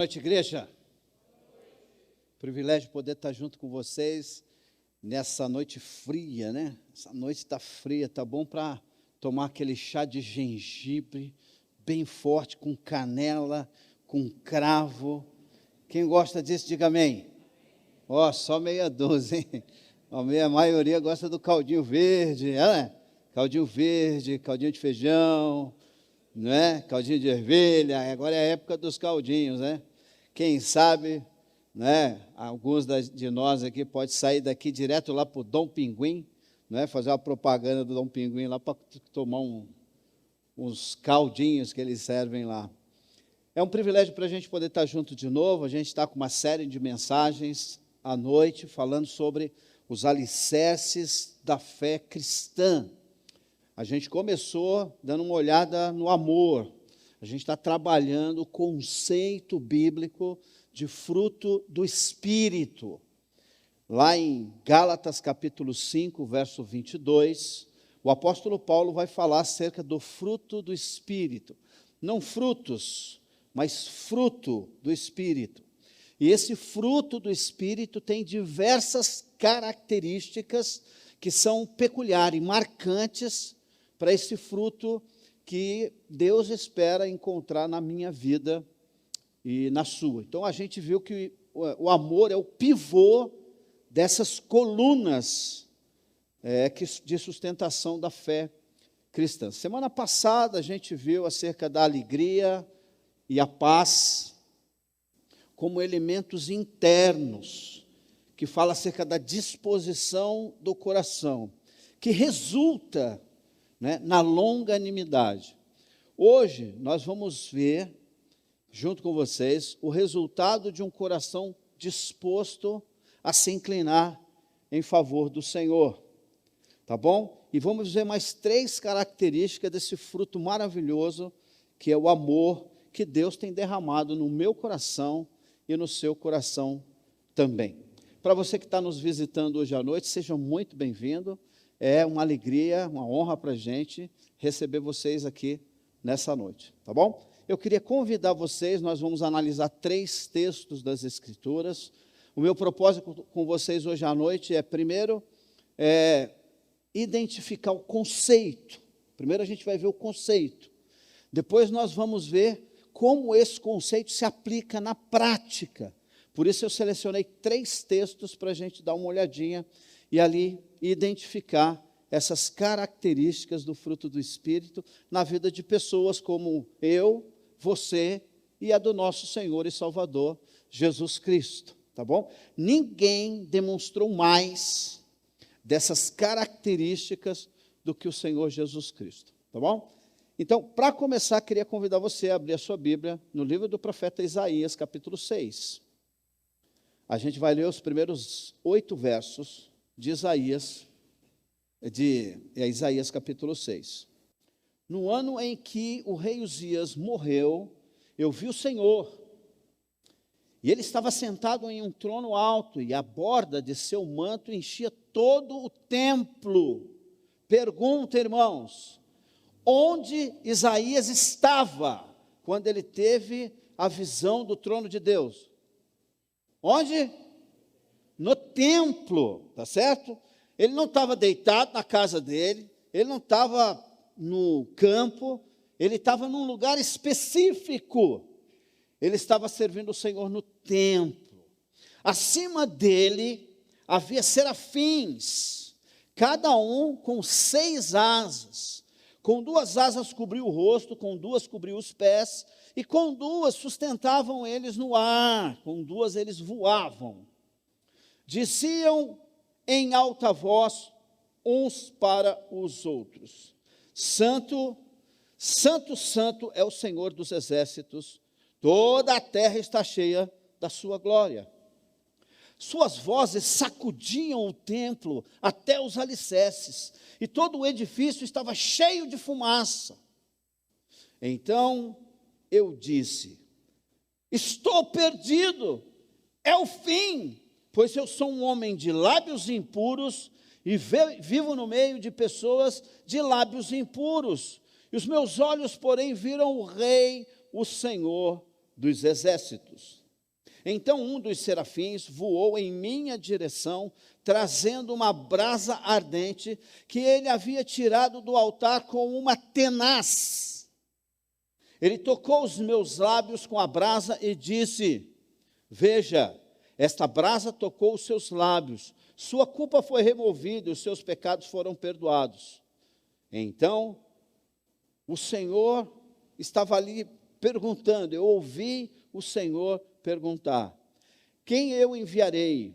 Boa noite, igreja. Privilégio poder estar junto com vocês nessa noite fria, né? Essa noite está fria, tá bom para tomar aquele chá de gengibre bem forte, com canela, com cravo. Quem gosta disso, diga amém. Ó, só meia dúzia, hein? A maioria gosta do caldinho verde, né? Caldinho verde, caldinho de feijão, né? Caldinho de ervilha. Agora é a época dos caldinhos, né? Quem sabe, né, alguns de nós aqui pode sair daqui direto lá para o Dom Pinguim, né, fazer uma propaganda do Dom Pinguim lá para tomar uns caldinhos que eles servem lá. É um privilégio para a gente poder estar junto de novo. A gente está com uma série de mensagens à noite falando sobre os alicerces da fé cristã. A gente começou dando uma olhada no amor. A gente está trabalhando o conceito bíblico de fruto do Espírito. Lá em Gálatas capítulo 5, verso 22, o apóstolo Paulo vai falar acerca do fruto do Espírito. Não frutos, mas fruto do Espírito. E esse fruto do Espírito tem diversas características que são peculiares, marcantes para esse fruto que Deus espera encontrar na minha vida e na sua. Então, a gente viu que o amor é o pivô dessas colunas de sustentação da fé cristã. Semana passada, a gente viu acerca da alegria e a paz como elementos internos, que fala acerca da disposição do coração, que resulta, né, na longanimidade. Hoje nós vamos ver, junto com vocês, o resultado de um coração disposto a se inclinar em favor do Senhor, tá bom? E vamos ver mais 3 características desse fruto maravilhoso, que é o amor que Deus tem derramado no meu coração e no seu coração também. Para você que está nos visitando hoje à noite, seja muito bem-vindo. É uma alegria, uma honra para a gente receber vocês aqui nessa noite, tá bom? Eu queria convidar vocês, nós vamos analisar 3 textos das Escrituras. O meu propósito com vocês hoje à noite é, primeiro, identificar o conceito. Primeiro a gente vai ver o conceito. Depois nós vamos ver como esse conceito se aplica na prática. Por isso eu selecionei 3 textos para a gente dar uma olhadinha e ali identificar essas características do fruto do Espírito na vida de pessoas como eu, você e a do nosso Senhor e Salvador, Jesus Cristo, tá bom? Ninguém demonstrou mais dessas características do que o Senhor Jesus Cristo, tá bom? Então, para começar, queria convidar você a abrir a sua Bíblia no livro do profeta Isaías, capítulo 6. A gente vai ler os primeiros 8 versos de Isaías, Isaías capítulo 6. No ano em que o rei Uzias morreu, eu vi o Senhor, e ele estava sentado em um trono alto, e a borda de seu manto enchia todo o templo. Pergunta, irmãos, onde Isaías estava quando ele teve a visão do trono de Deus? Onde? No templo, tá certo? Ele não estava deitado na casa dele, ele não estava no campo, ele estava num lugar específico. Ele estava servindo o Senhor no templo. Acima dele havia serafins, cada um com 6 asas. Com 2 asas cobriu o rosto, com 2 cobriu os pés, e com 2 sustentavam eles no ar, com 2 eles voavam. Diziam em alta voz uns para os outros: Santo, Santo, Santo é o Senhor dos exércitos, toda a terra está cheia da sua glória. Suas vozes sacudiam o templo até os alicerces, e todo o edifício estava cheio de fumaça. Então eu disse: estou perdido, é o fim, pois eu sou um homem de lábios impuros e vivo no meio de pessoas de lábios impuros. E os meus olhos, porém, viram o Rei, o Senhor dos exércitos. Então um dos serafins voou em minha direção, trazendo uma brasa ardente que ele havia tirado do altar com uma tenaz. Ele tocou os meus lábios com a brasa e disse: veja, esta brasa tocou os seus lábios, sua culpa foi removida e os seus pecados foram perdoados. Então, o Senhor estava ali perguntando, eu ouvi o Senhor perguntar: quem eu enviarei?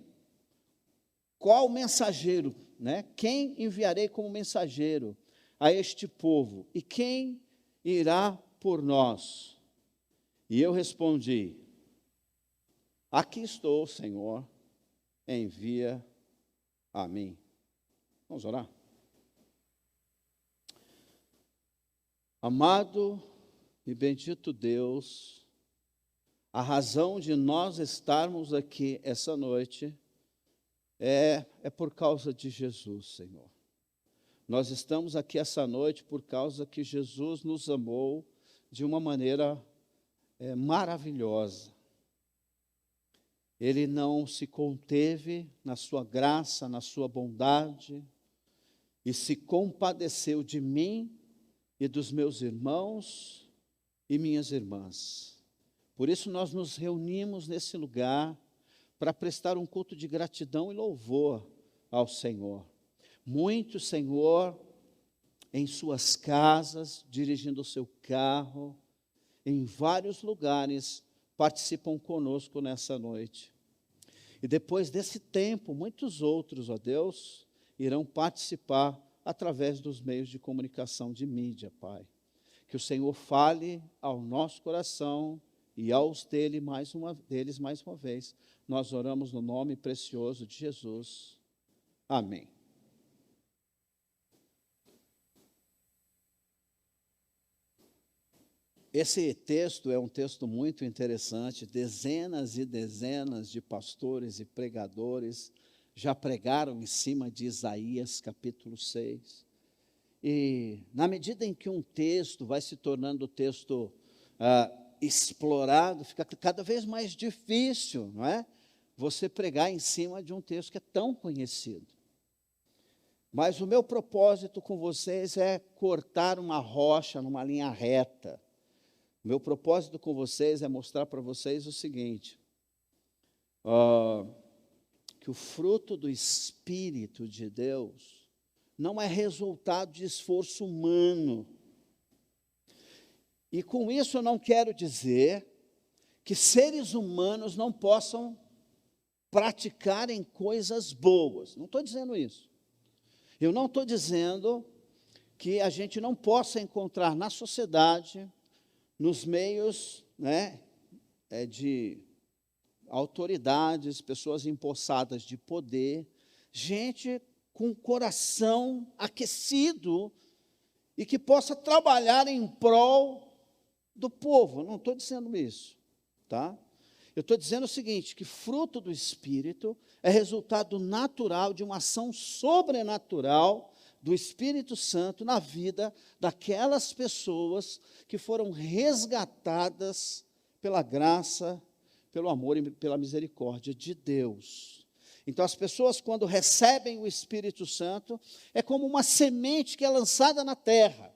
Qual mensageiro, né? Quem enviarei como mensageiro a este povo? E quem irá por nós? E eu respondi: aqui estou, Senhor, envia a mim. Vamos orar? Amado e bendito Deus, a razão de nós estarmos aqui essa noite é por causa de Jesus, Senhor. Nós estamos aqui essa noite por causa que Jesus nos amou de uma maneira maravilhosa. Ele não se conteve na sua graça, na sua bondade, e se compadeceu de mim e dos meus irmãos e minhas irmãs. Por isso nós nos reunimos nesse lugar para prestar um culto de gratidão e louvor ao Senhor. Muitos, Senhor, em suas casas, dirigindo o seu carro, em vários lugares, participam conosco nessa noite. E depois desse tempo, muitos outros, ó Deus, irão participar através dos meios de comunicação de mídia, Pai. Que o Senhor fale ao nosso coração e aos deles mais uma vez. Nós oramos no nome precioso de Jesus. Amém. Esse texto é um texto muito interessante. Dezenas e dezenas de pastores e pregadores já pregaram em cima de Isaías capítulo 6. E na medida em que um texto vai se tornando texto explorado, fica cada vez mais difícil, não é? Você pregar em cima de um texto que é tão conhecido. Mas o meu propósito com vocês é cortar uma rocha numa linha reta. O meu propósito com vocês é mostrar para vocês o seguinte, que o fruto do Espírito de Deus não é resultado de esforço humano. E com isso eu não quero dizer que seres humanos não possam praticarem coisas boas. Não estou dizendo isso. Eu não estou dizendo que a gente não possa encontrar na sociedade, nos meios, né, de autoridades, pessoas empossadas de poder, gente com o coração aquecido e que possa trabalhar em prol do povo. Eu não estou dizendo isso, tá? Eu estou dizendo o seguinte, que fruto do Espírito é resultado natural de uma ação sobrenatural do Espírito Santo na vida daquelas pessoas que foram resgatadas pela graça, pelo amor e pela misericórdia de Deus. Então, as pessoas, quando recebem o Espírito Santo, é como uma semente que é lançada na terra.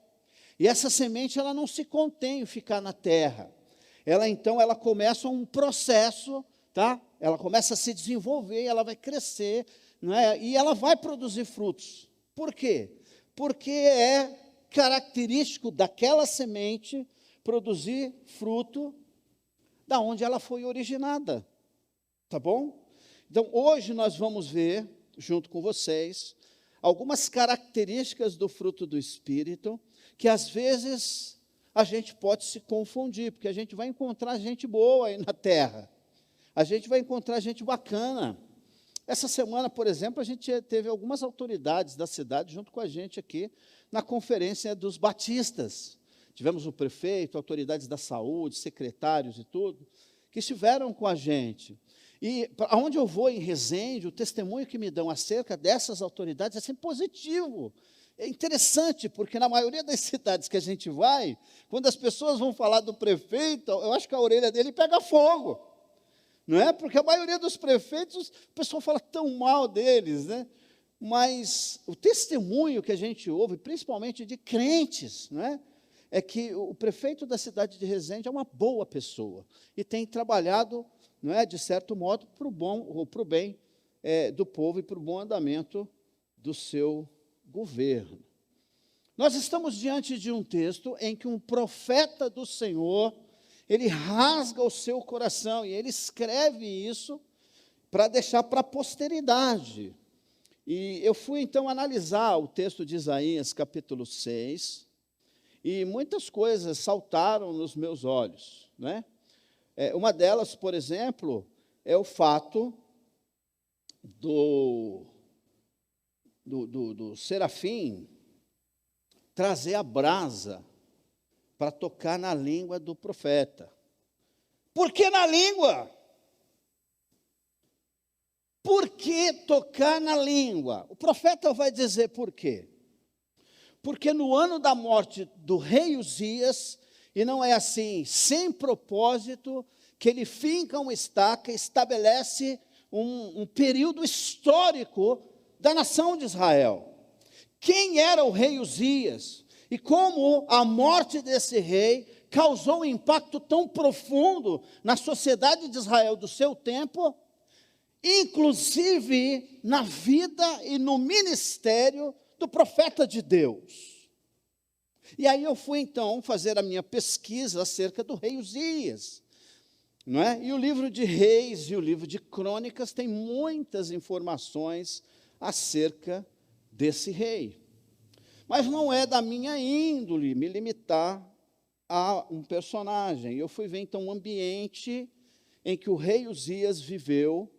E essa semente, ela não se contém em ficar na terra. Ela começa um processo, tá? Ela começa a se desenvolver, ela vai crescer, não é? E ela vai produzir frutos. Por quê? Porque é característico daquela semente produzir fruto da onde ela foi originada, tá bom? Então, hoje nós vamos ver, junto com vocês, algumas características do fruto do Espírito, que às vezes a gente pode se confundir, porque a gente vai encontrar gente boa aí na terra, a gente vai encontrar gente bacana. Essa semana, por exemplo, a gente teve algumas autoridades da cidade junto com a gente aqui na conferência dos batistas. Tivemos o prefeito, autoridades da saúde, secretários e tudo, que estiveram com a gente. E aonde eu vou em Resende, o testemunho que me dão acerca dessas autoridades é sempre positivo. É interessante, porque na maioria das cidades que a gente vai, quando as pessoas vão falar do prefeito, eu acho que a orelha dele pega fogo, não é? Porque a maioria dos prefeitos, o pessoal fala tão mal deles, né? Mas o testemunho que a gente ouve, principalmente de crentes, não é? É que o prefeito da cidade de Resende é uma boa pessoa e tem trabalhado, não é, de certo modo, para o bom ou para o bem do povo e para o bom andamento do seu governo. Nós estamos diante de um texto em que um profeta do Senhor, ele rasga o seu coração e ele escreve isso para deixar para a posteridade. E eu fui então analisar o texto de Isaías, capítulo 6, e muitas coisas saltaram nos meus olhos, né? Uma delas, por exemplo, é o fato do serafim trazer a brasa para tocar na língua do profeta. Por que na língua? Por que tocar na língua? O profeta vai dizer por quê. Porque no ano da morte do rei Uzias, e não é assim, sem propósito, que ele finca uma estaca, estabelece um período histórico da nação de Israel. Quem era o rei Uzias? E como a morte desse rei causou um impacto tão profundo na sociedade de Israel do seu tempo, inclusive na vida e no ministério do profeta de Deus. E aí eu fui então fazer a minha pesquisa acerca do rei Uzias, não é? E o livro de Reis e o livro de Crônicas tem muitas informações acerca desse rei. Mas não é da minha índole me limitar a um personagem. Eu fui ver então um ambiente em que o rei Uzias viveu,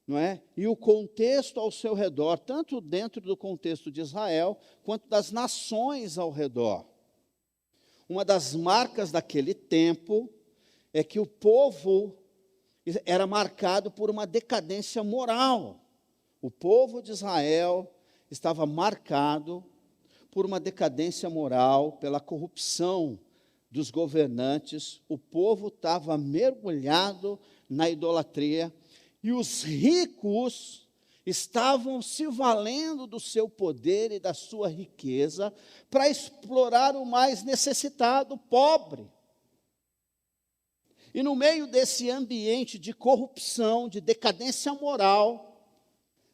não é? E o contexto ao seu redor, tanto dentro do contexto de Israel, quanto das nações ao redor. Uma das marcas daquele tempo é que o povo era marcado por uma decadência moral. O povo de Israel estava marcado por uma decadência moral, pela corrupção dos governantes. O povo estava mergulhado na idolatria. E os ricos estavam se valendo do seu poder e da sua riqueza para explorar o mais necessitado, o pobre. E no meio desse ambiente de corrupção, de decadência moral,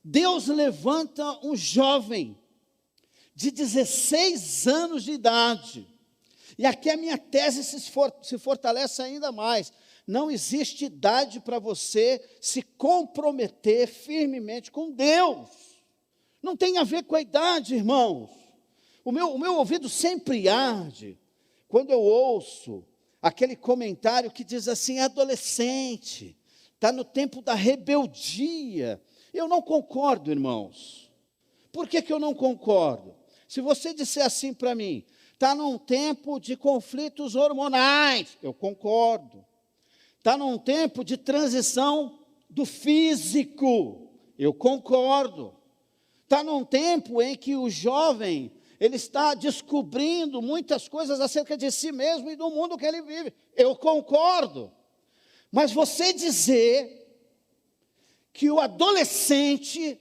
Deus levanta um jovem de 16 anos de idade. E aqui a minha tese se fortalece ainda mais. Não existe idade para você se comprometer firmemente com Deus. Não tem a ver com a idade, irmãos. O meu ouvido sempre arde quando eu ouço aquele comentário que diz assim: adolescente, está no tempo da rebeldia. Eu não concordo, irmãos. Por que eu não concordo? Se você disser assim para mim, está num tempo de conflitos hormonais, eu concordo. Está num tempo de transição do físico, eu concordo. Está num tempo em que o jovem, ele está descobrindo muitas coisas acerca de si mesmo e do mundo que ele vive, eu concordo. Mas você dizer que o adolescente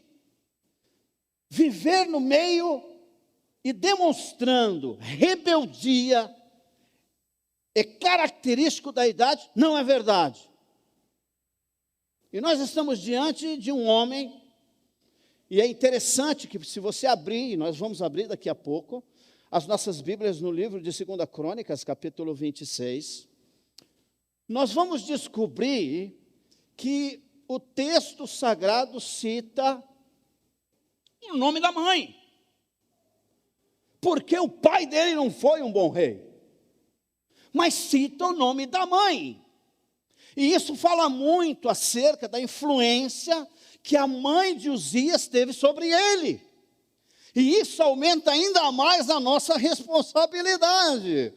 viver no meio e demonstrando rebeldia é característico da idade, não é verdade. E nós estamos diante de um homem, e é interessante que se você abrir, e nós vamos abrir daqui a pouco, as nossas Bíblias no livro de 2 Crônicas, capítulo 26, nós vamos descobrir que o texto sagrado cita o nome da mãe. Porque o pai dele não foi um bom rei. Mas cita o nome da mãe. E isso fala muito acerca da influência que a mãe de Uzias teve sobre ele. E isso aumenta ainda mais a nossa responsabilidade.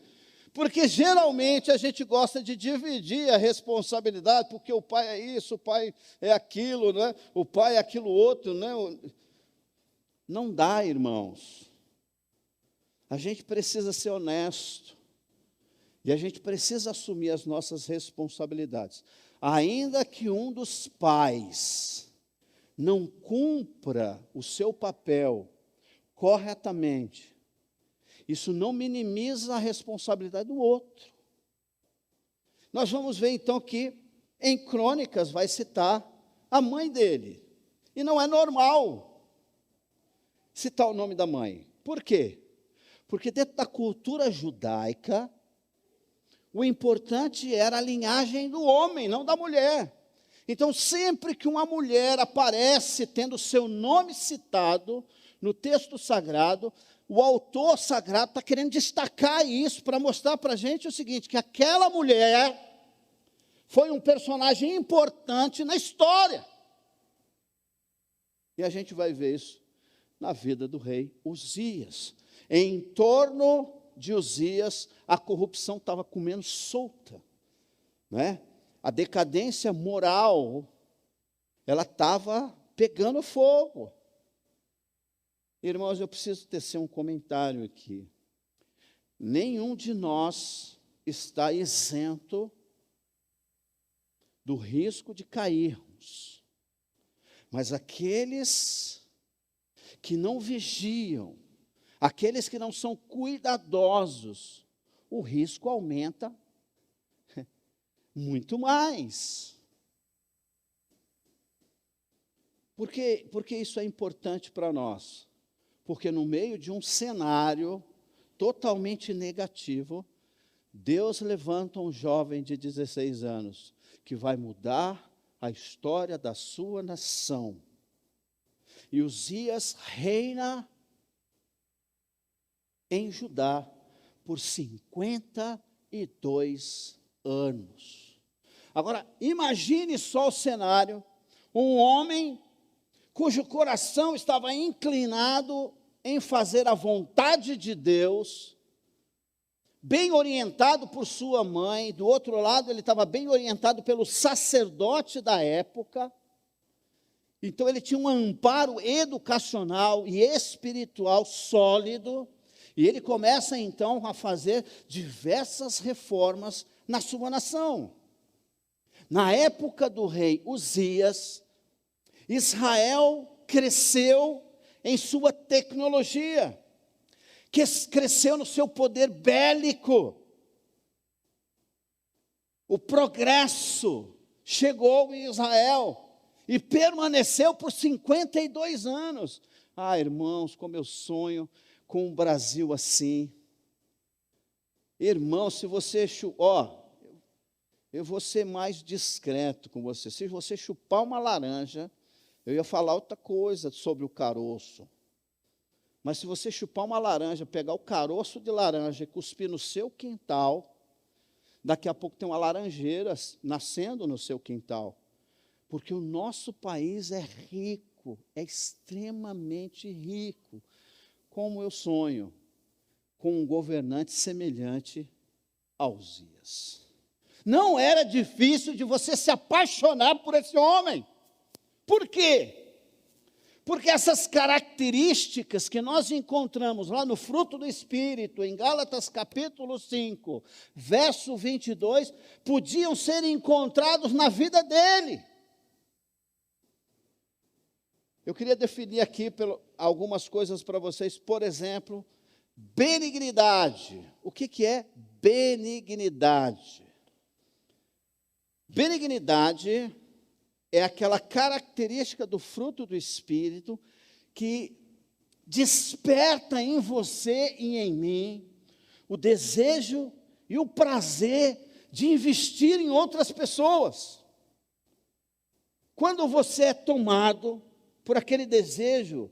Porque geralmente a gente gosta de dividir a responsabilidade, porque o pai é isso, o pai é aquilo, né? O pai é aquilo outro. Né? Não dá, irmãos. A gente precisa ser honesto. E a gente precisa assumir as nossas responsabilidades. Ainda que um dos pais não cumpra o seu papel corretamente, isso não minimiza a responsabilidade do outro. Nós vamos ver então que em Crônicas vai citar a mãe dele. E não é normal citar o nome da mãe. Por quê? Porque dentro da cultura judaica, o importante era a linhagem do homem, não da mulher. Então, sempre que uma mulher aparece tendo seu nome citado no texto sagrado, o autor sagrado está querendo destacar isso para mostrar para a gente o seguinte, que aquela mulher foi um personagem importante na história. E a gente vai ver isso na vida do rei Uzias. Em torno de Uzias, a corrupção estava comendo solta, né? A decadência moral, ela estava pegando fogo. Irmãos, eu preciso tecer um comentário aqui. Nenhum de nós está isento do risco de cairmos. Mas aqueles que não vigiam, aqueles que não são cuidadosos, o risco aumenta muito mais. Por que isso é importante para nós? Porque no meio de um cenário totalmente negativo, Deus levanta um jovem de 16 anos, que vai mudar a história da sua nação. E Uzias reina em Judá por 52 anos. Agora, imagine só o cenário, um homem cujo coração estava inclinado em fazer a vontade de Deus, bem orientado por sua mãe, do outro lado ele estava bem orientado pelo sacerdote da época, então ele tinha um amparo educacional e espiritual sólido, e ele começa então a fazer diversas reformas na sua nação. Na época do rei Uzias, Israel cresceu em sua tecnologia, que cresceu no seu poder bélico. O progresso chegou em Israel e permaneceu por 52 anos. Ah, irmãos, como eu sonho com um Brasil assim. Irmão, se você... eu vou ser mais discreto com você. Se você chupar uma laranja, eu ia falar outra coisa sobre o caroço. Mas se você chupar uma laranja, pegar o caroço de laranja e cuspir no seu quintal, daqui a pouco tem uma laranjeira nascendo no seu quintal. Porque o nosso país é rico, é extremamente rico. Como eu sonho com um governante semelhante a Uzias. Não era difícil de você se apaixonar por esse homem. Por quê? Porque essas características que nós encontramos lá no fruto do Espírito, em Gálatas capítulo 5, verso 22, podiam ser encontrados na vida dele. Eu queria definir aqui algumas coisas para vocês. Por exemplo, benignidade. O que é benignidade? Benignidade é aquela característica do fruto do Espírito que desperta em você e em mim o desejo e o prazer de investir em outras pessoas. Quando você é tomado por aquele desejo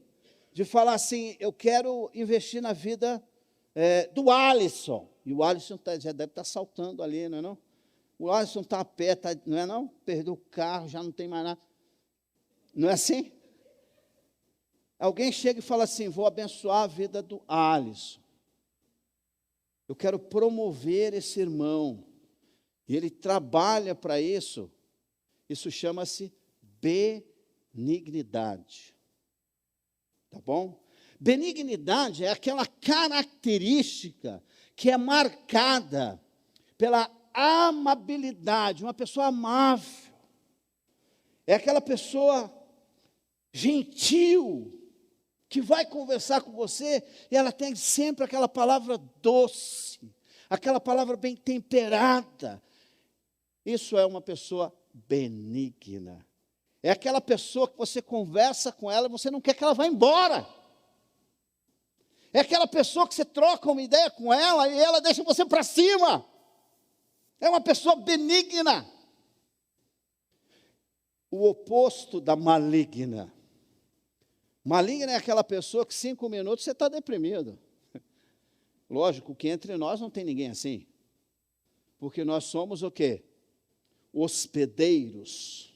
de falar assim, eu quero investir na vida do Alisson. E o Alisson já deve estar saltando ali, não é não? O Alisson está a pé, não é não? Perdeu o carro, já não tem mais nada. Não é assim? Alguém chega e fala assim, vou abençoar a vida do Alisson. Eu quero promover esse irmão. E ele trabalha para isso. Isso chama-se benignidade. Tá bom? Benignidade é aquela característica que é marcada pela amabilidade, uma pessoa amável. É aquela pessoa gentil, que vai conversar com você, e ela tem sempre aquela palavra doce, aquela palavra bem temperada. Isso é uma pessoa benigna. É aquela pessoa que você conversa com ela e você não quer que ela vá embora. É aquela pessoa que você troca uma ideia com ela e ela deixa você para cima. É uma pessoa benigna. O oposto da maligna. Maligna é aquela pessoa que 5 minutos você está deprimido. Lógico que entre nós não tem ninguém assim. Porque nós somos o quê? Hospedeiros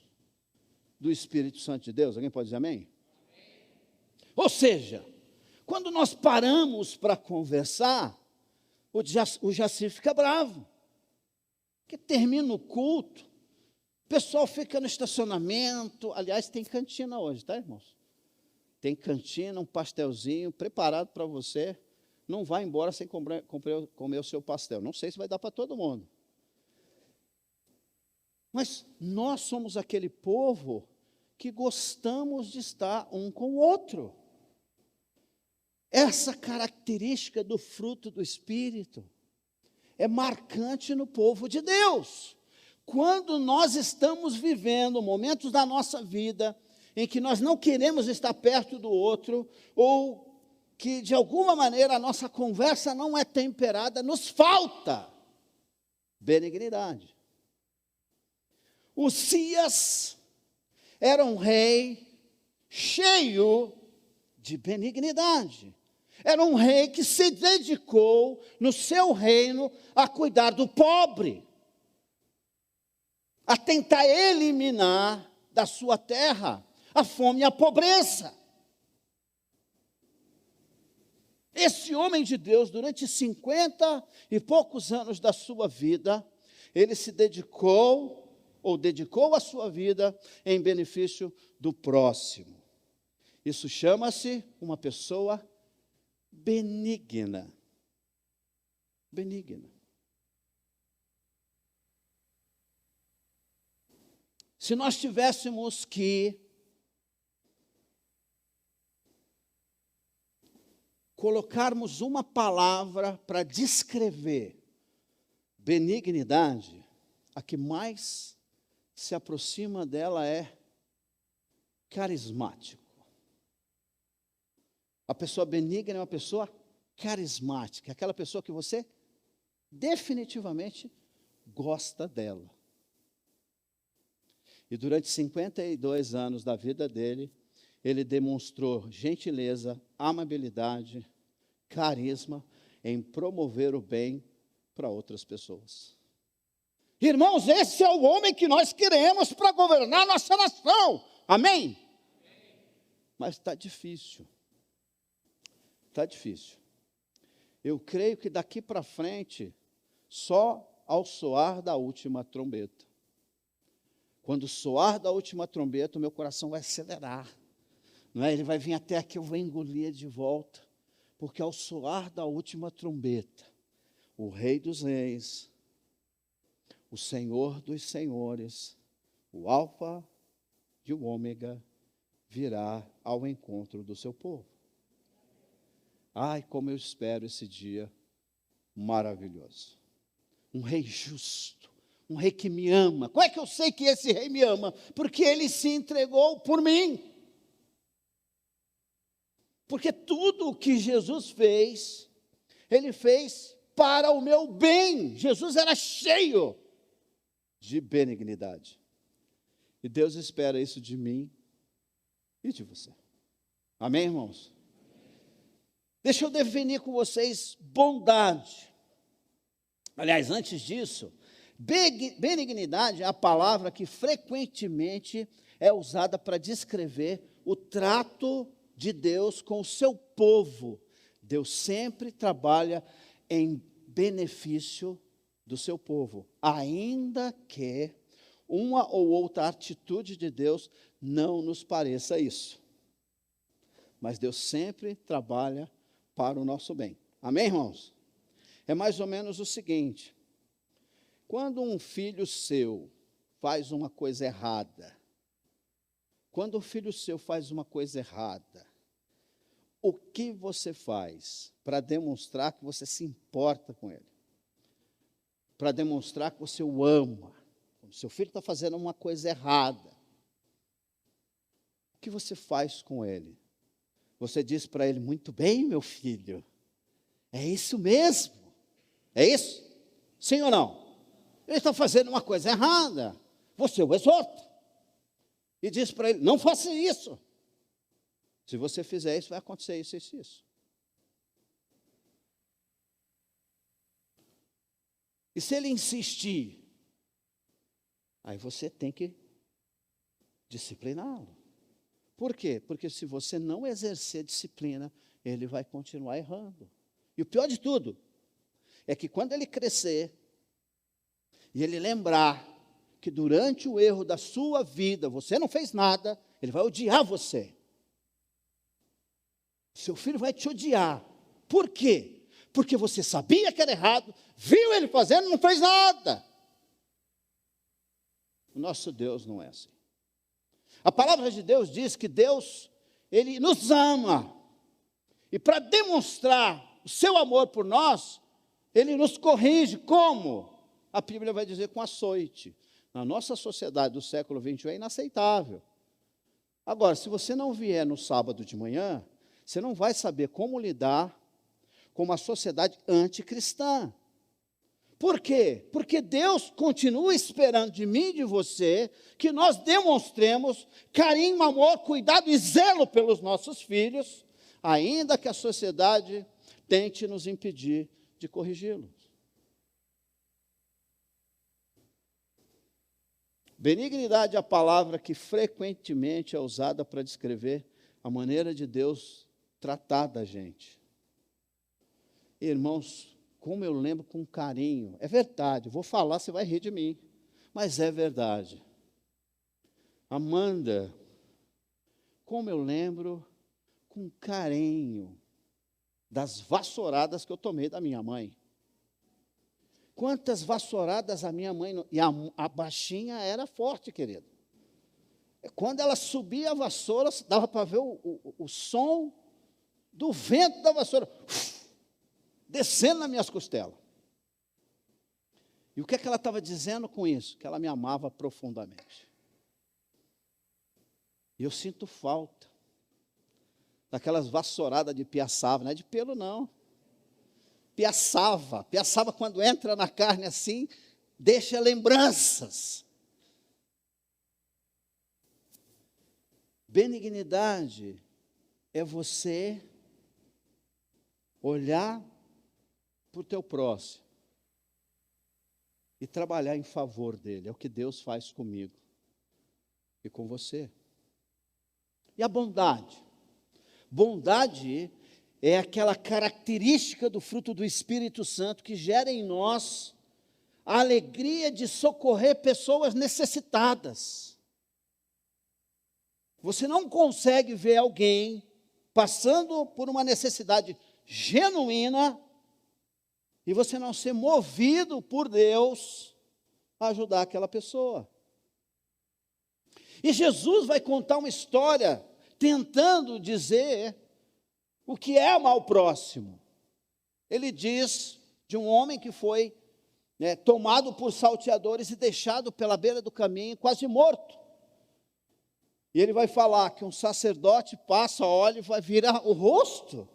do Espírito Santo de Deus. Alguém pode dizer amém? Ou seja, quando nós paramos para conversar, o Jaci fica bravo. Porque termina o culto, o pessoal fica no estacionamento. Aliás, tem cantina hoje, tá, irmãos? Tem cantina, um pastelzinho preparado para você. Não vai embora sem comer o seu pastel. Não sei se vai dar para todo mundo. Mas nós somos aquele povo que gostamos de estar um com o outro. Essa característica do fruto do Espírito é marcante no povo de Deus. Quando nós estamos vivendo momentos da nossa vida em que nós não queremos estar perto do outro, ou que de alguma maneira a nossa conversa não é temperada, nos falta benignidade. Uzias era um rei cheio de benignidade. Era um rei que se dedicou no seu reino a cuidar do pobre, a tentar eliminar da sua terra a fome e a pobreza. Esse homem de Deus, durante 50 e poucos anos da sua vida, ele se dedicou, ou dedicou a sua vida em benefício do próximo. Isso chama-se uma pessoa benigna. Benigna. Se nós tivéssemos que colocarmos uma palavra para descrever benignidade, a que mais se aproxima dela é carismático. A pessoa benigna é uma pessoa carismática, aquela pessoa que você definitivamente gosta dela. E durante 52 anos da vida dele, ele demonstrou gentileza, amabilidade, carisma em promover o bem para outras pessoas. Irmãos, esse é o homem que nós queremos para governar nossa nação. Amém? Mas está difícil. Está difícil. Eu creio que daqui para frente, só ao soar da última trombeta. Quando soar da última trombeta, o meu coração vai acelerar. Não é? Ele vai vir até aqui, eu vou engolir de volta. Porque ao soar da última trombeta, o Rei dos Reis, o Senhor dos Senhores, o Alfa e o Ômega, virá ao encontro do seu povo. Ai, como eu espero esse dia maravilhoso. Um rei justo, um rei que me ama. Como é que eu sei que esse rei me ama? Porque ele se entregou por mim. Porque tudo o que Jesus fez, ele fez para o meu bem. Jesus era cheio de benignidade. E Deus espera isso de mim e de você. Amém, irmãos? Deixa eu definir com vocês bondade. Aliás, antes disso, benignidade é a palavra que frequentemente é usada para descrever o trato de Deus com o seu povo. Deus sempre trabalha em benefício do seu povo, ainda que uma ou outra atitude de Deus não nos pareça isso. mas Deus sempre trabalha para o nosso bem. Amém, irmãos? É mais ou menos o seguinte: quando um filho seu faz uma coisa errada, quando o filho seu faz uma coisa errada, o que você faz para demonstrar que você se importa com ele? Para demonstrar que você o ama? Quando seu filho está fazendo uma coisa errada, o que você faz com ele? Você diz para ele: muito bem, meu filho, é isso mesmo, é isso? Sim ou não? Ele está fazendo uma coisa errada, você o exorta e diz para ele: não faça isso. Se você fizer isso, vai acontecer isso, isso, isso. E se ele insistir, aí você tem que discipliná-lo. Por quê? Porque se você não exercer disciplina, ele vai continuar errando. E o pior de tudo é que quando ele crescer e ele lembrar que durante o erro da sua vida você não fez nada, ele vai odiar você. Seu filho vai te odiar. Por quê? Porque você sabia que era errado, viu ele fazendo, não fez nada. O nosso Deus não é assim. A palavra de Deus diz que Deus, Ele nos ama. E para demonstrar o seu amor por nós, Ele nos corrige. Como? A Bíblia vai dizer com açoite. Na nossa sociedade do século XXI é inaceitável. Agora, se você não vier no sábado de manhã, você não vai saber como lidar com uma sociedade anticristã. Por quê? Porque Deus continua esperando de mim e de você que nós demonstremos carinho, amor, cuidado e zelo pelos nossos filhos, ainda que a sociedade tente nos impedir de corrigi-los. Benignidade é a palavra que frequentemente é usada para descrever a maneira de Deus tratar da gente. Irmãos, como eu lembro com carinho, é verdade, eu vou falar, você vai rir de mim, mas é verdade. Amanda, como eu lembro com carinho das vassouradas que eu tomei da minha mãe. Quantas vassouradas a minha mãe... E a baixinha era forte, querido. Quando ela subia a vassoura, dava para ver o som do vento da vassoura, descendo nas minhas costelas. E o que é que ela estava dizendo com isso? Que ela me amava profundamente. E eu sinto falta daquelas vassouradas de piaçava, não é de pelo não. Piaçava quando entra na carne assim, deixa lembranças. Benignidade é você olhar para o teu próximo e trabalhar em favor dele. É o que Deus faz comigo e com você. E a bondade? Bondade é aquela característica do fruto do Espírito Santo que gera em nós a alegria de socorrer pessoas necessitadas. Você não consegue ver alguém passando por uma necessidade genuína e você não ser movido por Deus a ajudar aquela pessoa. E Jesus vai contar uma história tentando dizer o que é amar o próximo. Ele diz de um homem que foi tomado por salteadores e deixado pela beira do caminho, quase morto. E ele vai falar que um sacerdote passa, olha e vai virar o rosto.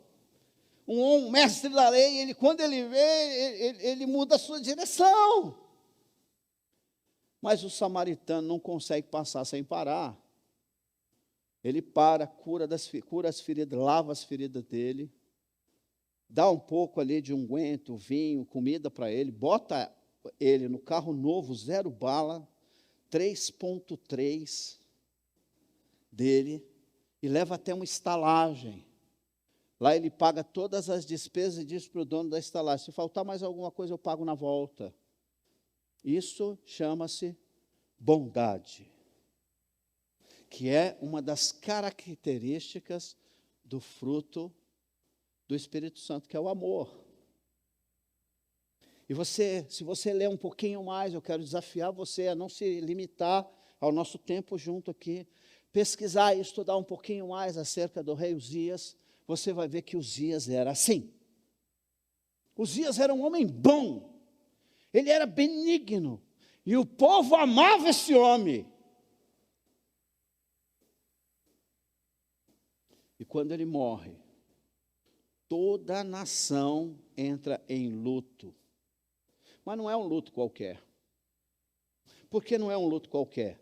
Um mestre da lei, quando ele vê, ele muda a sua direção. Mas o samaritano não consegue passar sem parar. Ele para, cura as feridas, lava as feridas dele, dá um pouco ali de unguento, vinho, comida para ele, bota ele no carro novo, 0 bala, 3.3 dele, e leva até uma estalagem. Lá ele paga todas as despesas e diz para o dono da estalagem: se faltar mais alguma coisa, eu pago na volta. Isso chama-se bondade, que é uma das características do fruto do Espírito Santo, que é o amor. E você, se você ler um pouquinho mais, eu quero desafiar você a não se limitar ao nosso tempo junto aqui, pesquisar e estudar um pouquinho mais acerca do rei Uzias, você vai ver que Uzias era assim. Uzias era um homem bom, ele era benigno, e o povo amava esse homem. E quando ele morre, toda a nação entra em luto. Mas não é um luto qualquer. Por que não é um luto qualquer?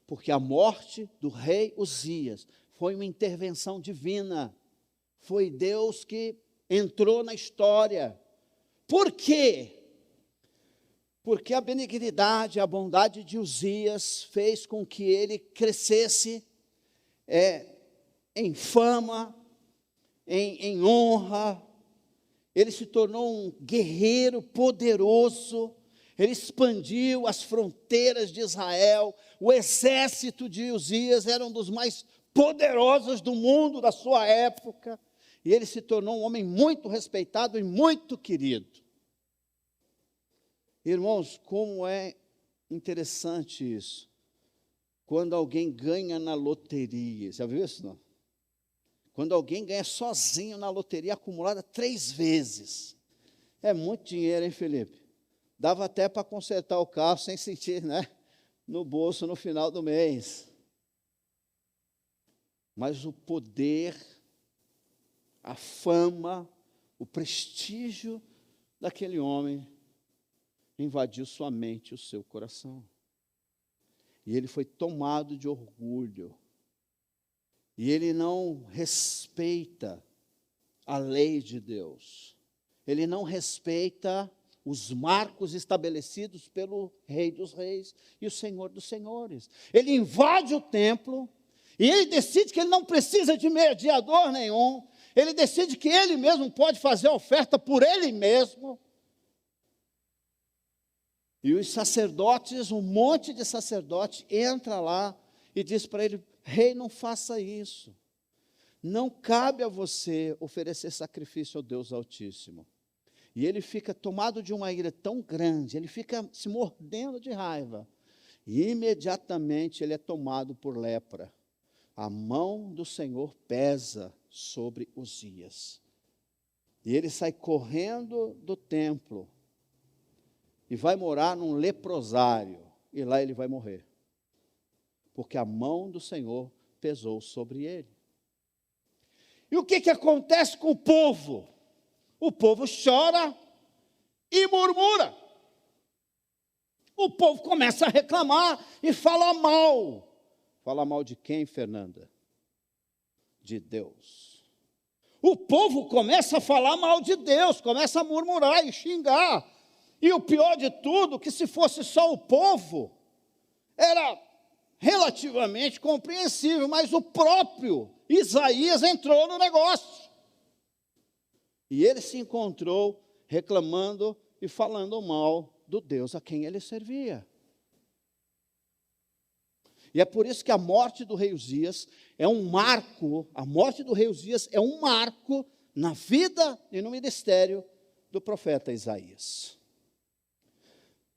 Porque a morte do rei Uzias foi uma intervenção divina. Foi Deus que entrou na história. Por quê? Porque a benignidade, a bondade de Uzias fez com que ele crescesse em fama, em honra. Ele se tornou um guerreiro poderoso, ele expandiu as fronteiras de Israel, o exército de Uzias era um dos mais poderosos do mundo da sua época, e ele se tornou um homem muito respeitado e muito querido. Irmãos, como é interessante isso, quando alguém ganha na loteria, já viu isso não? Quando alguém ganha sozinho na loteria acumulada 3 vezes. É muito dinheiro, hein, Felipe? Dava até para consertar o carro sem sentir, né, no bolso no final do mês. Mas o poder, a fama, o prestígio daquele homem invadiu sua mente e o seu coração. E ele foi tomado de orgulho. E ele não respeita a lei de Deus. Ele não respeita os marcos estabelecidos pelo Rei dos Reis e o Senhor dos Senhores. Ele invade o templo e ele decide que ele não precisa de mediador nenhum. Ele decide que ele mesmo pode fazer a oferta por ele mesmo. E os sacerdotes, um monte de sacerdotes, entra lá e diz para ele: rei, não faça isso. Não cabe a você oferecer sacrifício ao Deus Altíssimo. E ele fica tomado de uma ira tão grande, ele fica se mordendo de raiva. E imediatamente ele é tomado por lepra. A mão do Senhor pesa sobre Uzias. E ele sai correndo do templo e vai morar num leprosário. E lá ele vai morrer. Porque a mão do Senhor pesou sobre ele. E o que acontece com o povo? O povo chora e murmura. O povo começa a reclamar e fala mal. Fala mal de quem, Fernanda? De Deus. O povo começa a falar mal de Deus, começa a murmurar e xingar. E o pior de tudo, que se fosse só o povo, era relativamente compreensível, mas o próprio Isaías entrou no negócio. E ele se encontrou reclamando e falando mal do Deus a quem ele servia. E é por isso que a morte do rei Uzias é um marco, a morte do rei Uzias é um marco na vida e no ministério do profeta Isaías.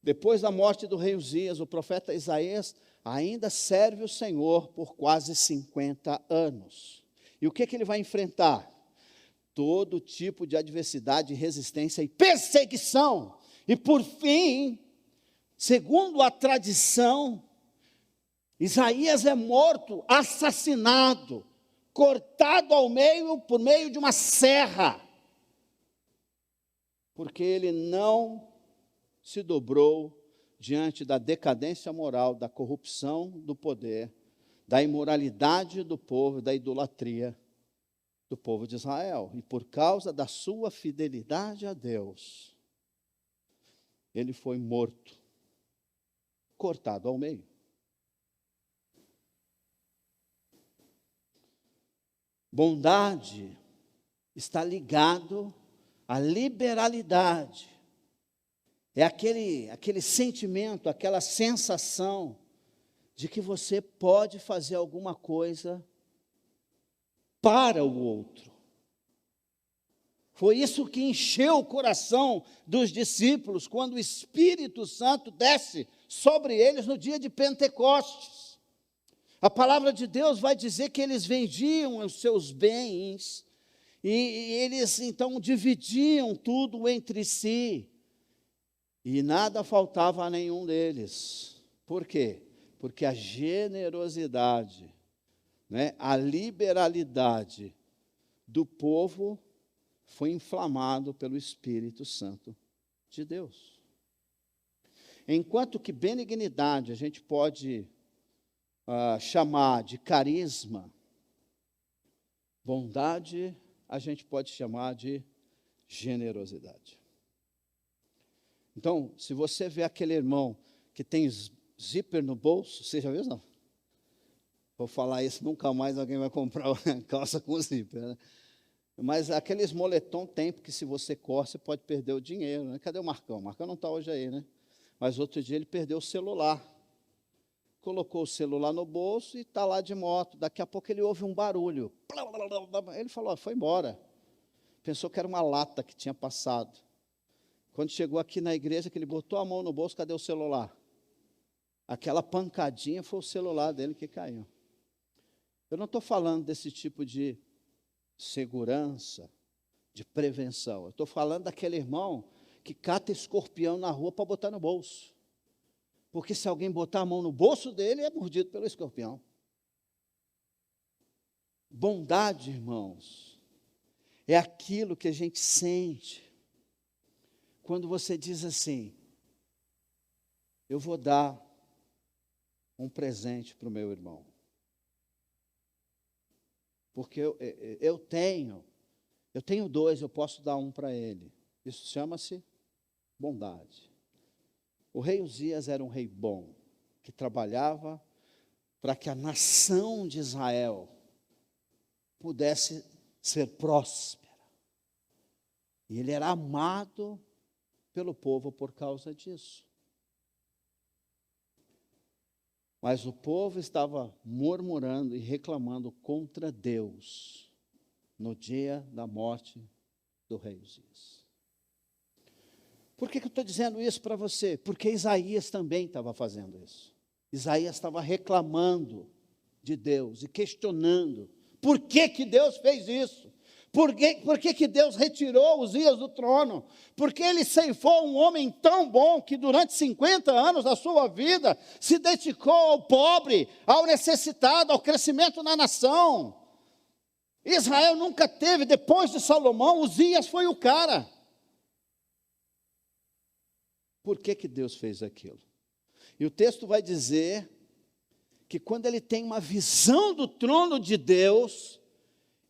Depois da morte do rei Uzias, o profeta Isaías ainda serve o Senhor por quase 50 anos. E o que ele vai enfrentar? Todo tipo de adversidade, resistência e perseguição. E por fim, segundo a tradição, Isaías é morto, assassinado, cortado ao meio por meio de uma serra, porque ele não se dobrou diante da decadência moral, da corrupção do poder, da imoralidade do povo, da idolatria do povo de Israel. E por causa da sua fidelidade a Deus, ele foi morto, cortado ao meio. Bondade está ligado à liberalidade. É aquele sentimento, aquela sensação de que você pode fazer alguma coisa para o outro. Foi isso que encheu o coração dos discípulos quando o Espírito Santo desce sobre eles no dia de Pentecostes. A palavra de Deus vai dizer que eles vendiam os seus bens e eles então dividiam tudo entre si e nada faltava a nenhum deles. Por quê? Porque a generosidade, né, a liberalidade do povo foi inflamado pelo Espírito Santo de Deus. Enquanto que benignidade a gente pode chamar de carisma, bondade a gente pode chamar de generosidade. Então, se você vê aquele irmão que tem zíper no bolso, você já viu não? Vou falar isso, nunca mais alguém vai comprar uma calça com zíper, né? Mas aqueles moletom tem, porque se você corre, você pode perder o dinheiro, né? Cadê o Marcão? O Marcão não está hoje aí, né? Mas outro dia ele perdeu o celular. Colocou o celular no bolso e está lá de moto. Daqui a pouco ele ouve um barulho. Ele falou, foi embora. Pensou que era uma lata que tinha passado. Quando chegou aqui na igreja, que ele botou a mão no bolso, cadê o celular? Aquela pancadinha foi o celular dele que caiu. Eu não estou falando desse tipo de segurança, de prevenção. Eu estou falando daquele irmão que cata escorpião na rua para botar no bolso. Porque se alguém botar a mão no bolso dele, é mordido pelo escorpião. Bondade, irmãos, é aquilo que a gente sente quando você diz assim, eu vou dar um presente para o meu irmão. Porque eu tenho 2, eu posso dar um para ele. Isso chama-se bondade. O rei Uzias era um rei bom, que trabalhava para que a nação de Israel pudesse ser próspera. E ele era amado pelo povo por causa disso. Mas o povo estava murmurando e reclamando contra Deus no dia da morte do rei Uzias. Por que eu estou dizendo isso para você? Porque Isaías também estava fazendo isso. Isaías estava reclamando de Deus e questionando. Por que que Deus fez isso? Por que Deus retirou Uzias do trono? Porque ele ceifou um homem tão bom que durante 50 anos da sua vida se dedicou ao pobre, ao necessitado, ao crescimento na nação. Israel nunca teve, depois de Salomão, Uzias foi o cara. Por que Deus fez aquilo? E o texto vai dizer que quando ele tem uma visão do trono de Deus,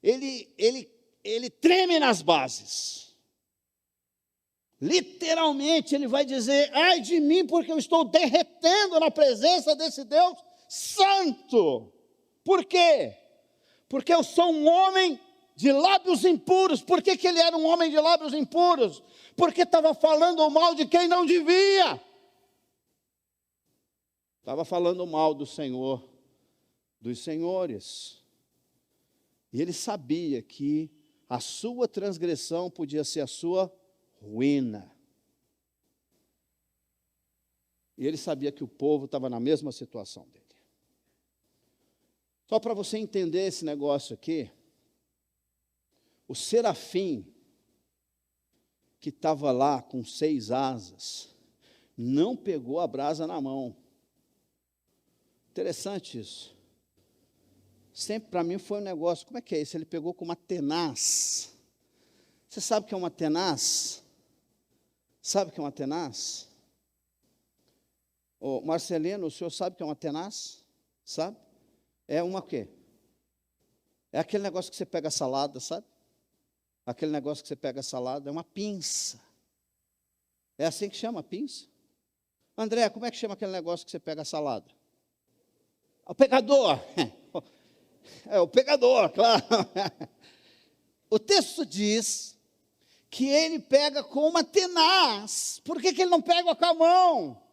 ele treme nas bases. Literalmente ele vai dizer, ai de mim, porque eu estou derretendo na presença desse Deus santo. Por quê? Porque eu sou um homem de lábios impuros. Por que ele era um homem de lábios impuros? Porque estava falando mal de quem não devia. Estava falando mal do Senhor, dos senhores. E ele sabia que a sua transgressão podia ser a sua ruína. E ele sabia que o povo estava na mesma situação dele. Só para você entender esse negócio aqui, o serafim que estava lá com 6 asas, não pegou a brasa na mão. Interessante isso. Sempre para mim foi um negócio, como é que é isso? Ele pegou com uma tenaz. Você sabe o que é uma tenaz? Sabe o que é uma tenaz? Ô, Marcelino, o senhor sabe o que é uma tenaz? Sabe? É uma o quê? É aquele negócio que você pega a salada, sabe? Aquele negócio que você pega a salada, é uma pinça. É assim que chama, pinça? André, como é que chama aquele negócio que você pega a salada? O pegador. É o pegador, claro. O texto diz que ele pega com uma tenaz. Por que ele não pega com a mão?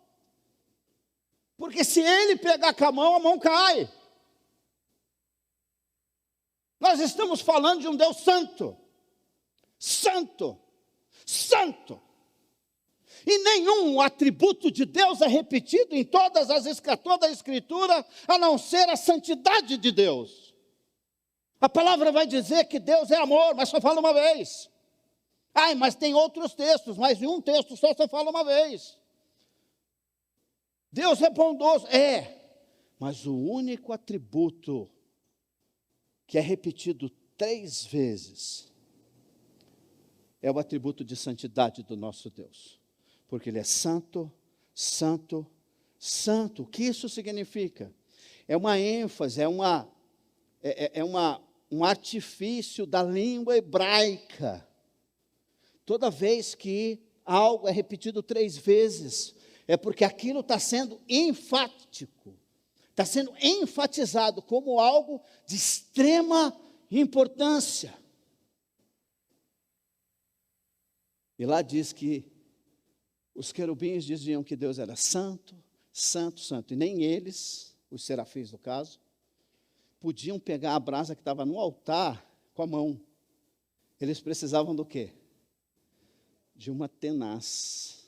Porque se ele pegar com a mão cai. Nós estamos falando de um Deus santo, santo, santo. E nenhum atributo de Deus é repetido em toda a Escritura, a não ser a santidade de Deus. A palavra vai dizer que Deus é amor, mas só fala uma vez. Ai, mas tem outros textos, mas em um texto só fala uma vez. Deus é bondoso, mas o único atributo que é repetido 3 vezes é o atributo de santidade do nosso Deus. Porque Ele é santo, santo, santo. O que isso significa? É uma ênfase, um artifício da língua hebraica. Toda vez que algo é repetido 3 vezes, é porque aquilo está sendo enfático, está sendo enfatizado como algo de extrema importância. E lá diz que os querubins diziam que Deus era santo, santo, santo. E nem eles, os serafins no caso, podiam pegar a brasa que estava no altar com a mão. Eles precisavam do quê? De uma tenaz,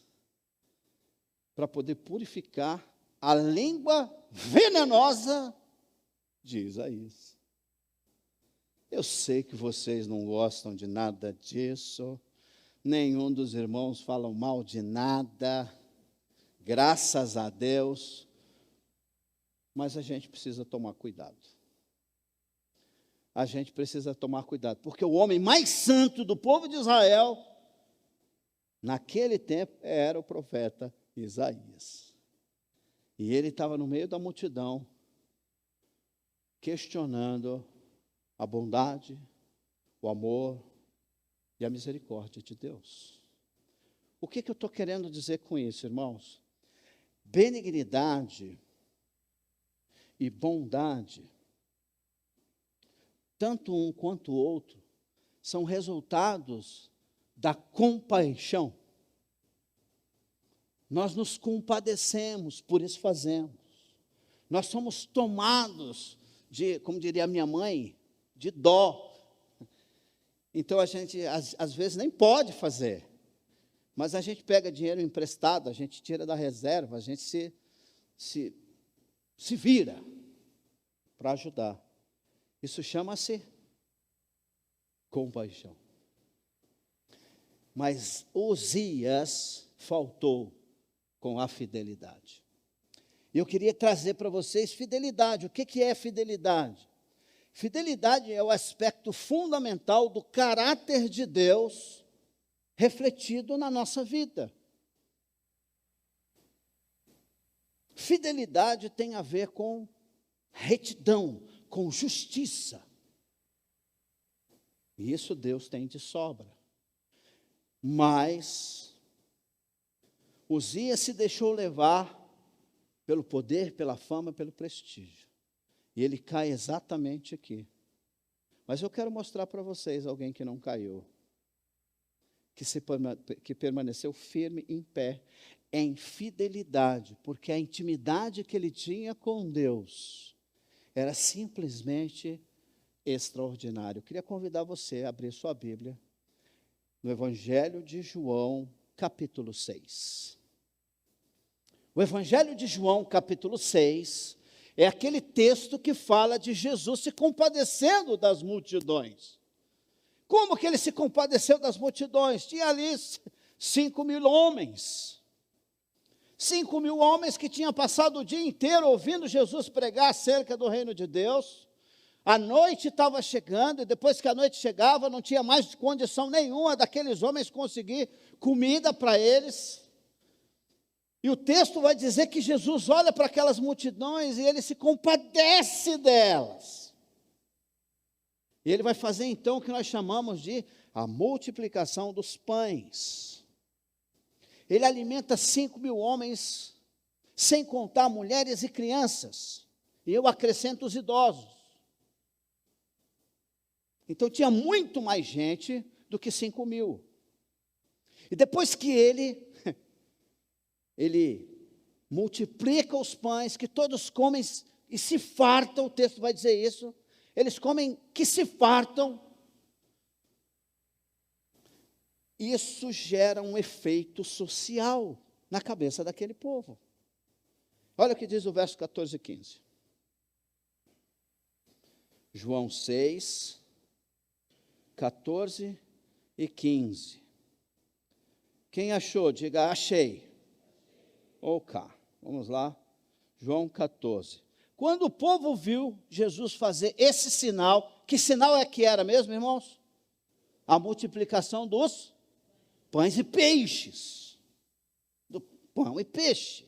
para poder purificar a língua venenosa de Isaías. Eu sei que vocês não gostam de nada disso. Nenhum dos irmãos falam mal de nada, graças a Deus, mas a gente precisa tomar cuidado. A gente precisa tomar cuidado, porque o homem mais santo do povo de Israel, naquele tempo, era o profeta Isaías. E ele estava no meio da multidão, questionando a bondade, o amor, e a misericórdia de Deus. O que eu estou querendo dizer com isso, irmãos? Benignidade e bondade, tanto um quanto o outro, são resultados da compaixão. Nós nos compadecemos, por isso fazemos. Nós somos tomados de, como diria a minha mãe, de dó. Então, a gente, às vezes, nem pode fazer. Mas a gente pega dinheiro emprestado, a gente tira da reserva, a gente se vira para ajudar. Isso chama-se compaixão. Mas Uzias faltou com a fidelidade. E eu queria trazer para vocês fidelidade. O que é fidelidade? Fidelidade é o aspecto fundamental do caráter de Deus refletido na nossa vida. Fidelidade tem a ver com retidão, com justiça. E isso Deus tem de sobra. Mas Uzias se deixou levar pelo poder, pela fama, pelo prestígio. E ele cai exatamente aqui. Mas eu quero mostrar para vocês alguém que não caiu. Que permaneceu firme em pé, em fidelidade. Porque a intimidade que ele tinha com Deus era simplesmente extraordinária. Eu queria convidar você a abrir sua Bíblia no Evangelho de João, capítulo 6. O Evangelho de João, capítulo 6... é aquele texto que fala de Jesus se compadecendo das multidões. Como que ele se compadeceu das multidões? Tinha ali 5.000 homens. 5.000 homens que tinham passado o dia inteiro ouvindo Jesus pregar acerca do reino de Deus. A noite estava chegando, e depois que a noite chegava, não tinha mais condição nenhuma daqueles homens conseguir comida para eles. E o texto vai dizer que Jesus olha para aquelas multidões e ele se compadece delas. E ele vai fazer então o que nós chamamos de a multiplicação dos pães. Ele alimenta 5.000 homens, sem contar mulheres e crianças. E eu acrescento os idosos. Então tinha muito mais gente do que 5.000. E depois que ele multiplica os pães, que todos comem e se fartam, o texto vai dizer isso, eles comem que se fartam. Isso gera um efeito social na cabeça daquele povo. Olha o que diz o verso 14 e 15. João 6, 14 e 15. Quem achou, diga achei. Ou cá. Vamos lá. João 14. Quando o povo viu Jesus fazer esse sinal, que sinal é que era mesmo, irmãos? A multiplicação dos pães e peixes. Do pão e peixe.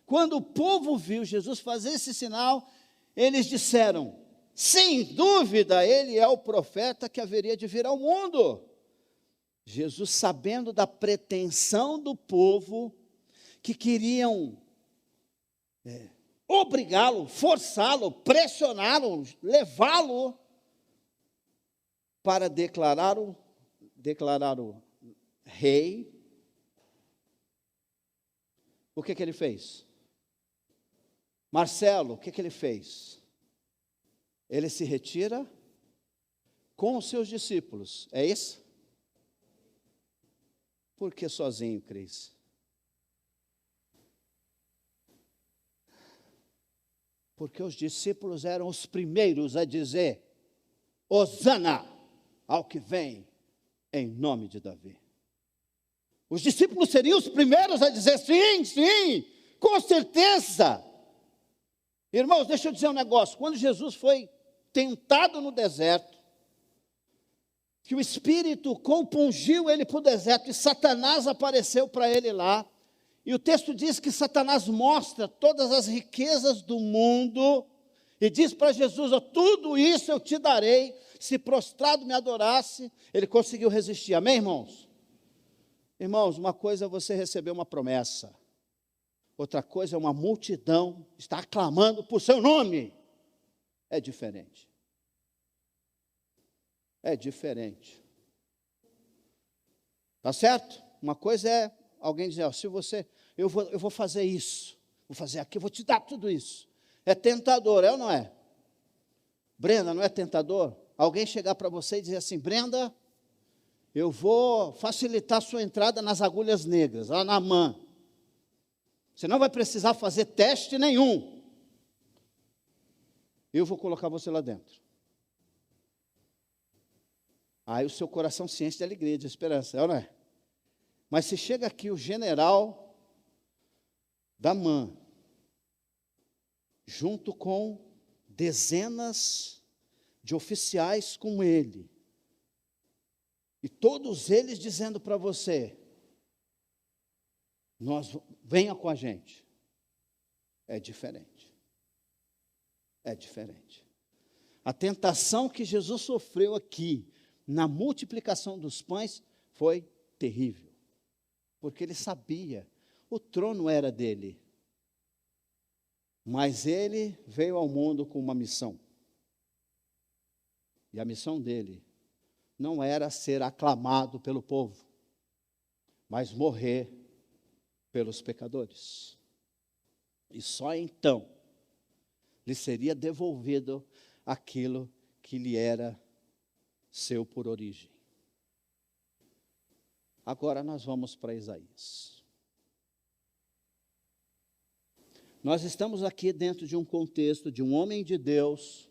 Quando o povo viu Jesus fazer esse sinal, eles disseram, sem dúvida, ele é o profeta que haveria de vir ao mundo. Jesus, sabendo da pretensão do povo, que queriam obrigá-lo, forçá-lo, pressioná-lo, levá-lo para declarar o rei, o que ele fez? Marcelo, o que ele fez? Ele se retira com os seus discípulos, é isso? Por que sozinho, Cris? Porque os discípulos eram os primeiros a dizer, Hosana ao que vem em nome de Davi. Os discípulos seriam os primeiros a dizer, sim, sim, com certeza. Irmãos, deixa eu dizer um negócio, quando Jesus foi tentado no deserto, que o Espírito compungiu ele para o deserto, e Satanás apareceu para ele lá, e o texto diz que Satanás mostra todas as riquezas do mundo, e diz para Jesus, tudo isso eu te darei, se prostrado me adorasse. Ele conseguiu resistir, amém, irmãos? Irmãos, uma coisa é você receber uma promessa, outra coisa é uma multidão estar clamando por seu nome, é diferente. É diferente. Tá certo? Uma coisa é alguém dizer, se você, eu vou fazer isso, vou fazer aquilo, vou te dar tudo isso. É tentador, é ou não é? Brenda, não é tentador? Alguém chegar para você e dizer assim, Brenda, eu vou facilitar a sua entrada nas agulhas negras, lá na mão. Você não vai precisar fazer teste nenhum. Eu vou colocar você lá dentro. Aí o seu coração se enche de alegria, de esperança, é ou não é? Mas se chega aqui o general da MAN, junto com dezenas de oficiais com ele, e todos eles dizendo para você, venha com a gente, é diferente. É diferente. A tentação que Jesus sofreu aqui, na multiplicação dos pães, foi terrível. Porque ele sabia, o trono era dele. Mas ele veio ao mundo com uma missão. E a missão dele não era ser aclamado pelo povo, mas morrer pelos pecadores. E só então lhe seria devolvido aquilo que lhe era seu por origem. Agora nós vamos para Isaías. Nós estamos aqui dentro de um contexto de um homem de Deus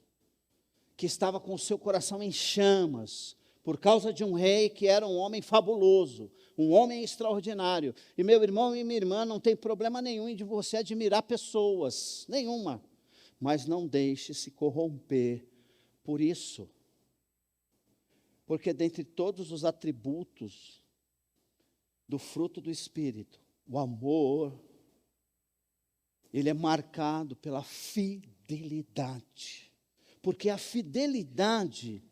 que estava com o seu coração em chamas por causa de um rei que era um homem fabuloso, um homem extraordinário. E meu irmão e minha irmã, não tem problema nenhum de você admirar pessoas, nenhuma. Mas não deixe se corromper por isso. Porque dentre todos os atributos do fruto do Espírito, o amor, ele é marcado pela fidelidade. Porque a fidelidade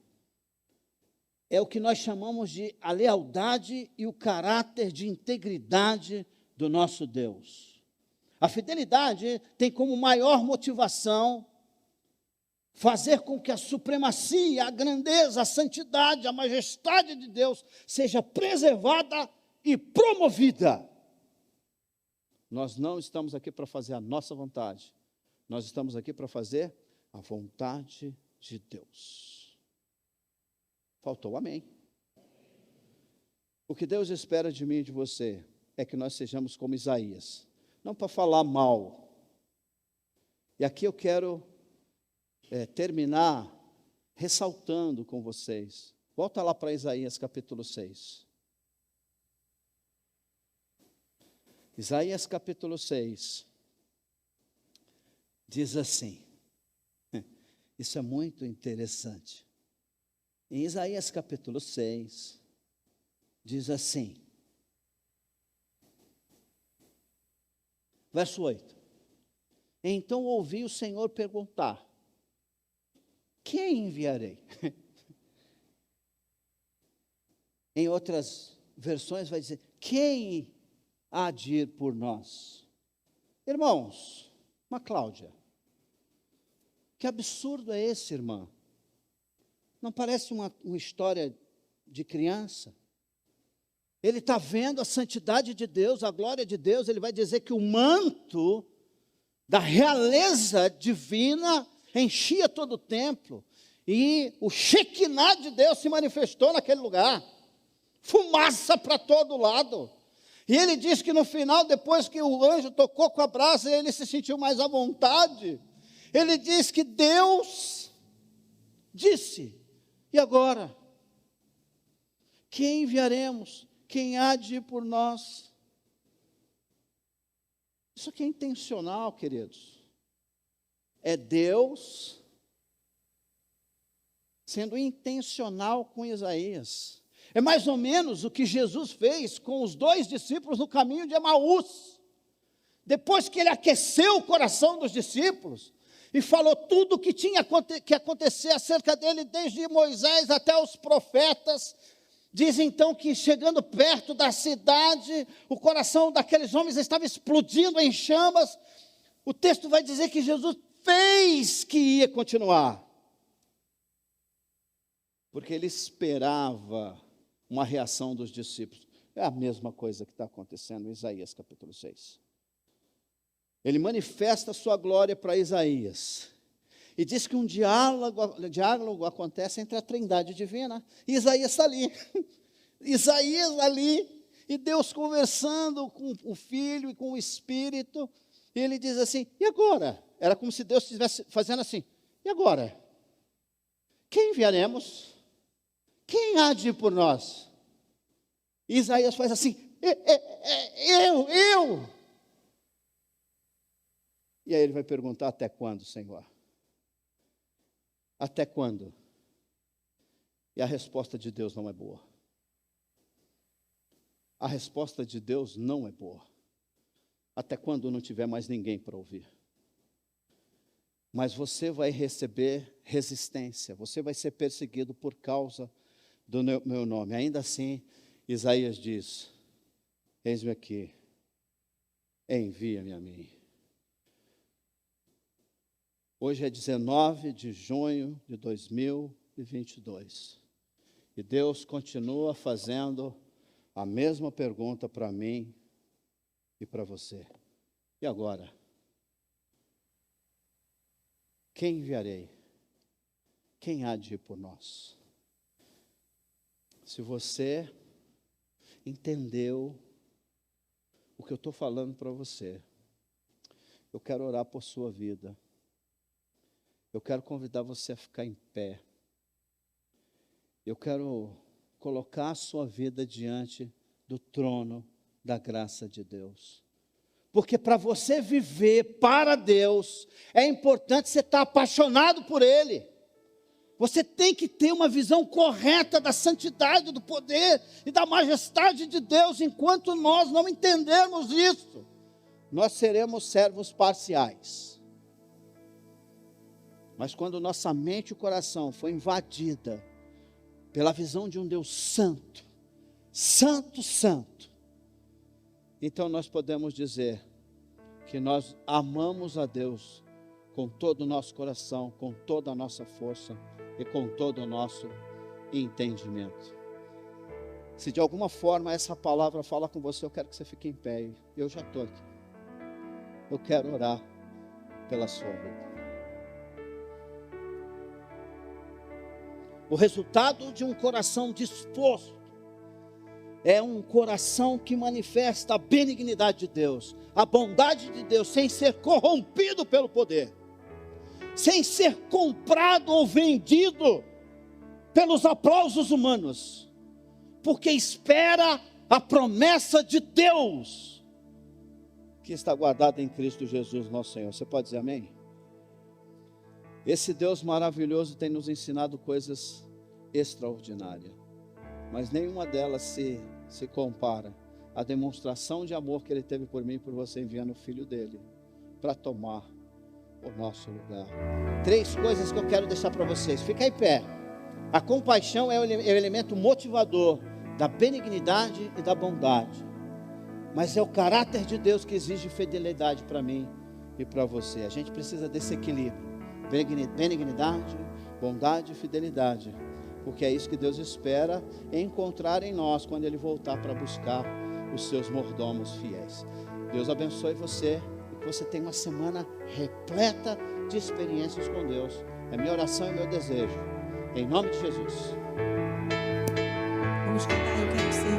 é o que nós chamamos de a lealdade e o caráter de integridade do nosso Deus. A fidelidade tem como maior motivação fazer com que a supremacia, a grandeza, a santidade, a majestade de Deus seja preservada e promovida. Nós não estamos aqui para fazer a nossa vontade. Nós estamos aqui para fazer a vontade de Deus. Faltou amém. O que Deus espera de mim e de você é que nós sejamos como Isaías, não para falar mal. E aqui eu quero terminar ressaltando com vocês. Volta lá para Isaías capítulo 6. Isaías capítulo 6 diz assim, isso é muito interessante. Em Isaías capítulo 6, diz assim, verso 8: Então ouvi o Senhor perguntar, quem enviarei? Em outras versões vai dizer, quem há de ir por nós? Irmãos, uma Cláudia, que absurdo é esse, irmã? Não parece uma história de criança? Ele está vendo a santidade de Deus, a glória de Deus, ele vai dizer que o manto da realeza divina enchia todo o templo, e o Shekinah de Deus se manifestou naquele lugar, fumaça para todo lado, e ele diz que no final, depois que o anjo tocou com a brasa, ele se sentiu mais à vontade. Ele diz que Deus disse, e agora? Quem enviaremos? Quem há de ir por nós? Isso aqui é intencional, queridos. É Deus sendo intencional com Isaías. É mais ou menos o que Jesus fez com os 2 discípulos no caminho de Emaús. Depois que ele aqueceu o coração dos discípulos e falou tudo o que tinha que acontecer acerca dele, desde Moisés até os profetas, diz então que chegando perto da cidade, o coração daqueles homens estava explodindo em chamas. O texto vai dizer que Jesus fez que ia continuar, porque ele esperava uma reação dos discípulos. É a mesma coisa que está acontecendo em Isaías capítulo 6. Ele manifesta a sua glória para Isaías, e diz que um diálogo acontece entre a trindade divina, e Isaías está ali, Isaías ali, e Deus conversando com o Filho e com o Espírito, e ele diz assim, e agora? Era como se Deus estivesse fazendo assim, e agora? Quem enviaremos? Quem há de ir por nós? E Isaías faz assim, eu. E aí ele vai perguntar, até quando, Senhor? Até quando? E a resposta de Deus não é boa. A resposta de Deus não é boa. Até quando não tiver mais ninguém para ouvir. Mas você vai receber resistência, você vai ser perseguido por causa do meu nome. Ainda assim, Isaías diz, eis-me aqui, envia-me a mim. Hoje é 19 de junho de 2022. E Deus continua fazendo a mesma pergunta para mim e para você. E agora? Quem enviarei? Quem há de ir por nós? Se você entendeu o que eu estou falando para você, eu quero orar por sua vida. Eu quero convidar você a ficar em pé. Eu quero colocar a sua vida diante do trono da graça de Deus. Porque para você viver para Deus, é importante você estar apaixonado por Ele. Você tem que ter uma visão correta da santidade, do poder e da majestade de Deus. Enquanto nós não entendermos isso, nós seremos servos parciais. Mas quando nossa mente e o coração foi invadida pela visão de um Deus santo, santo, santo, então nós podemos dizer que nós amamos a Deus com todo o nosso coração, com toda a nossa força e com todo o nosso entendimento. Se de alguma forma essa palavra fala com você, eu quero que você fique em pé. Eu já estou aqui. Eu quero orar pela sua vida. O resultado de um coração disposto é um coração que manifesta a benignidade de Deus, a bondade de Deus, sem ser corrompido pelo poder, sem ser comprado ou vendido pelos aplausos humanos, porque espera a promessa de Deus, que está guardada em Cristo Jesus, nosso Senhor. Você pode dizer amém? Esse Deus maravilhoso tem nos ensinado coisas extraordinárias, mas nenhuma delas se compara à demonstração de amor que Ele teve por mim e por você, enviando o Filho dEle para tomar o nosso lugar. 3 coisas que eu quero deixar para vocês. Fica em pé. A compaixão é o elemento motivador da benignidade e da bondade, mas é o caráter de Deus que exige fidelidade para mim e para você. A gente precisa desse equilíbrio: benignidade, bondade e fidelidade, porque é isso que Deus espera encontrar em nós quando Ele voltar para buscar os seus mordomos fiéis. Deus abençoe você e que você tenha uma semana repleta de experiências com Deus. É minha oração e meu desejo, em nome de Jesus. Vamos cantar, eu quero ser